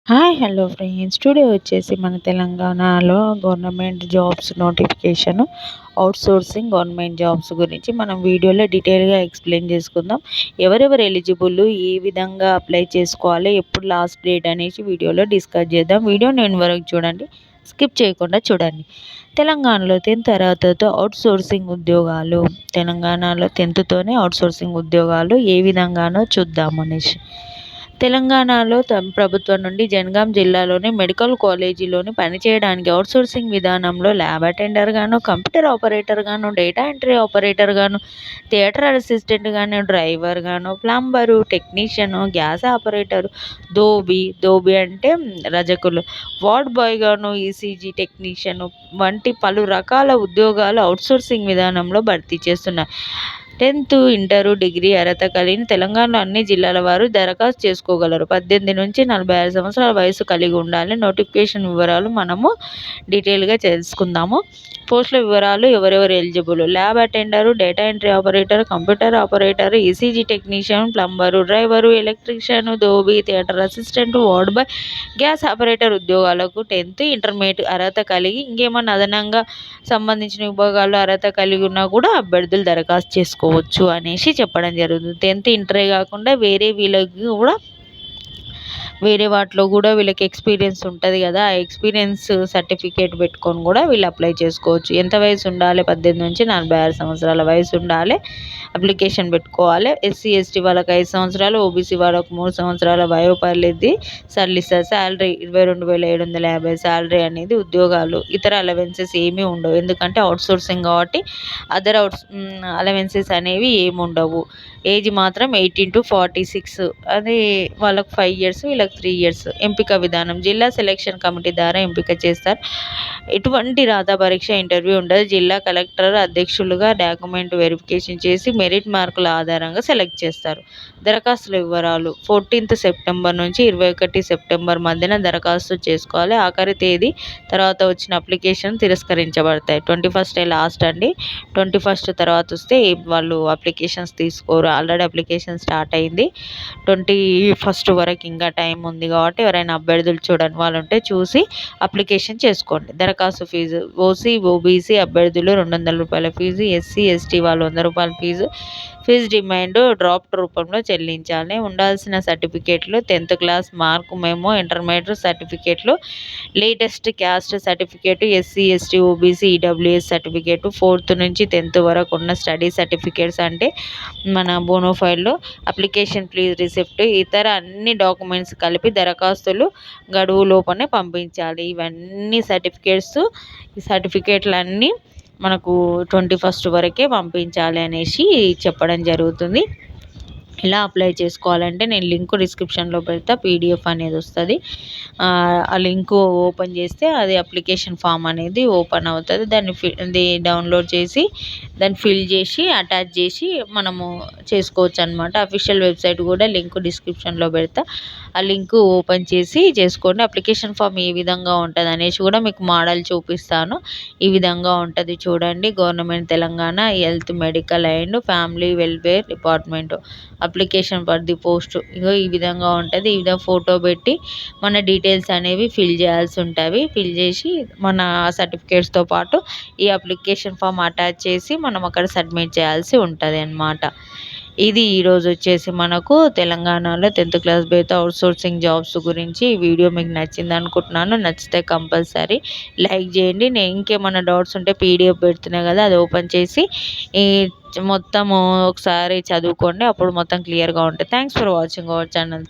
Hi hello friends, today వచ్చేసి మన తెలంగాణలో government jobs notification outsourcing government jobs గురించి మనం వీడియోలో డీటెయిల్గా ఎక్స్ప్లెయిన్ చేసుకుందాం. ఎవరెవరు ఎలిజిబుల్, ఏ విధంగా అప్లై చేసుకోవాలి, ఎప్పుడు లాస్ట్ డేట్ అనేసి వీడియోలో డిస్కస్ చేద్దాం. వీడియో నేను వరకు చూడండి, స్కిప్ చేయకుండా చూడండి. తెలంగాణలో 10th అర్హతతో అవుట్సోర్సింగ్ ఉద్యోగాలు, తెలంగాణలో 10th అవుట్సోర్సింగ్ ఉద్యోగాలు ఏ విధంగానో చూద్దాం అనేసి. తెలంగాణలో ప్రభుత్వం నుండి జనగాం జిల్లాలోని మెడికల్ కాలేజీలోని పనిచేయడానికి అవుట్సోర్సింగ్ విధానంలో ల్యాబ్ అటెండర్ గాను, కంప్యూటర్ ఆపరేటర్ గాను, డేటా ఎంట్రీ ఆపరేటర్ గాను, థియేటర్ అసిస్టెంట్ గాను, డ్రైవర్ గాను, plumber, technician, gas operator, dhobi అంటే రజకులు, వార్డ్ బాయ్ గాను, ఈసీజీ టెక్నీషియన్ వంటి పలు రకాల ఉద్యోగాలు అవుట్సోర్సింగ్ విధానంలో భర్తీ చేస్తున్నారు. 10th, ఇంటర్, డిగ్రీ అర్హత కలిగిన తెలంగాణలో అన్ని జిల్లాల వారు దరఖాస్తు చేసుకోగలరు. 18 నుంచి 46 సంవత్సరాల వయసు కలిగి ఉండాలి. నోటిఫికేషన్ వివరాలు మనము డీటెయిల్గా తెలుసుకుందాము. పోస్టుల వివరాలు, ఎవరెవరు eligible: lab attender, data entry operator, computer operator, ECG technician, plumber, driver, electrician, dhobi, theatre assistant, ward boy, gas operator ఉద్యోగాలకు 10th, ఇంటర్మీడియట్ అర్హత కలిగి ఇంకేమన్నా అదనంగా సంబంధించిన విభాగాల్లో అర్హత కలిగి ఉన్నా కూడా అభ్యర్థులు దరఖాస్తు చేసుకోవచ్చు అనేసి చెప్పడం జరుగుతుంది. 10th, ఇంటరే కాకుండా వేరే వాటిలో కూడా వీళ్ళకి ఎక్స్పీరియన్స్ ఉంటుంది కదా, ఆ ఎక్స్పీరియన్స్ సర్టిఫికేట్ పెట్టుకొని కూడా వీళ్ళు అప్లై చేసుకోవచ్చు. ఎంత వయసు ఉండాలి? 18 నుంచి 46 సంవత్సరాల వయసు ఉండాలి. అప్లికేషన్ పెట్టుకోవాలి. ఎస్సీ ఎస్టీ వాళ్ళకి 5 సంవత్సరాలు, ఓబీసీ వాళ్ళకు 3 సంవత్సరాల వయోపరిధి సడలిస్తారు. శాలరీ 22,750 శాలరీ అనేది. ఉద్యోగాలు ఇతర అలవెన్సెస్ ఏమీ ఉండవు, ఎందుకంటే అవుట్సోర్సింగ్ కాబట్టి అదర్ అలవెన్సెస్ అనేవి ఏమి ఉండవు. ఏజ్ మాత్రం 18 to 46, అది వాళ్ళకు 5 years, వీళ్ళకి 3 years. ఎంపిక విధానం: జిల్లా సెలక్షన్ కమిటీ ద్వారా ఎంపిక చేస్తారు. ఎటువంటి రాత పరీక్ష, ఇంటర్వ్యూ ఉండదు. జిల్లా కలెక్టర్ అధ్యక్షులుగా డాక్యుమెంట్ వెరిఫికేషన్ చేసి మెరిట్ మార్కుల ఆధారంగా సెలెక్ట్ చేస్తారు. దరఖాస్తుల వివరాలు: 14th సెప్టెంబర్ నుంచి 21 సెప్టెంబర్ మధ్యన దరఖాస్తు చేసుకోవాలి. ఆఖరి తేదీ తర్వాత వచ్చిన అప్లికేషన్ తిరస్కరించబడతాయి. 21st లాస్ట్ అండి. 21st తర్వాత వస్తే వాళ్ళు అప్లికేషన్స్ తీసుకోరు. ఆల్రెడీ అప్లికేషన్ స్టార్ట్ అయింది. 21st వరకు ఇంకా టైం ఉంది కాబట్టి ఎవరైనా అభ్యర్థులు చూడని వాళ్ళు ఉంటే చూసి అప్లికేషన్ చేసుకోండి. దరఖాస్తు ఫీజు: ఓబీసీ అభ్యర్థులు 200 రూపాయల ఫీజు, ఎస్సీ ఎస్టీ వాళ్ళు 100 రూపాయల ఫీజు డిమాండ్ డ్రాఫ్ట్ రూపంలో చెల్లించాలి. ఉండాల్సిన సర్టిఫికేట్లు: 10th class mark memo, intermediate సర్టిఫికేట్లు, latest caste certificate, SC ST OBC EWS certificate, 4th నుంచి 10th వరకు ఉన్న స్టడీ సర్టిఫికేట్స్ అంటే మన బోనోఫైల్లో, అప్లికేషన్ ఫీజ్ రిసిప్ట్, ఇతర అన్ని డాక్యుమెంట్స్ కలిపి దరఖాస్తులు గడువు లోపలనే పంపించాలి. ఇవన్నీ ఈ సర్టిఫికేట్లన్నీ మనకు 21st వరకే పంపించాలి అనేసి చెప్పడం జరుగుతుంది. ఎలా అప్లై చేసుకోవాలంటే నేను లింక్ డిస్క్రిప్షన్లో పెడతా. పీడిఎఫ్ అనేది వస్తుంది. ఆ లింక్ ఓపెన్ చేస్తే అది అప్లికేషన్ ఫామ్ అనేది ఓపెన్ అవుతుంది. దాన్ని డౌన్లోడ్ చేసి దాన్ని ఫిల్ చేసి అటాచ్ చేసి మనము చేసుకోవచ్చు అనమాట. అఫీషియల్ వెబ్సైట్ కూడా లింక్ డిస్క్రిప్షన్లో పెడతా. ఆ లింక్ ఓపెన్ చేసి చేసుకోండి. అప్లికేషన్ ఫామ్ ఏ విధంగా ఉంటుంది అనేసి కూడా మీకు మోడల్ చూపిస్తాను. ఈ విధంగా ఉంటుంది చూడండి. Government Telangana health, medical and family welfare department, application for the post. ఇగో ఈ విధంగా ఉంటుంది. ఈ విధంగా ఫోటో పెట్టి మన డీటెయిల్స్ అనేవి ఫిల్ చేయాల్సి ఉంటుంది. ఫిల్ చేసి మన సర్టిఫికేట్స్తో పాటు ఈ అప్లికేషన్ ఫామ్ అటాచ్ చేసి మనం అక్కడ సబ్మిట్ చేయాల్సి ఉంటుంది అన్నమాట. ఇది ఈరోజు వచ్చేసి మనకు తెలంగాణలో 10th క్లాస్ బేతో అవుట్సోర్సింగ్ జాబ్స్ గురించి. ఈ వీడియో మీకు నచ్చింది అనుకుంటున్నాను. నచ్చితే కంపల్సరీ లైక్ చేయండి. నేను ఇంకేమైనా డౌట్స్ ఉంటే పీడిఎఫ్ పెడుతున్నాయి కదా, అది ఓపెన్ చేసి ఈ మొత్తము ఒకసారి చదువుకోండి, అప్పుడు మొత్తం క్లియర్గా ఉంటుంది. Thanks for watching our channel.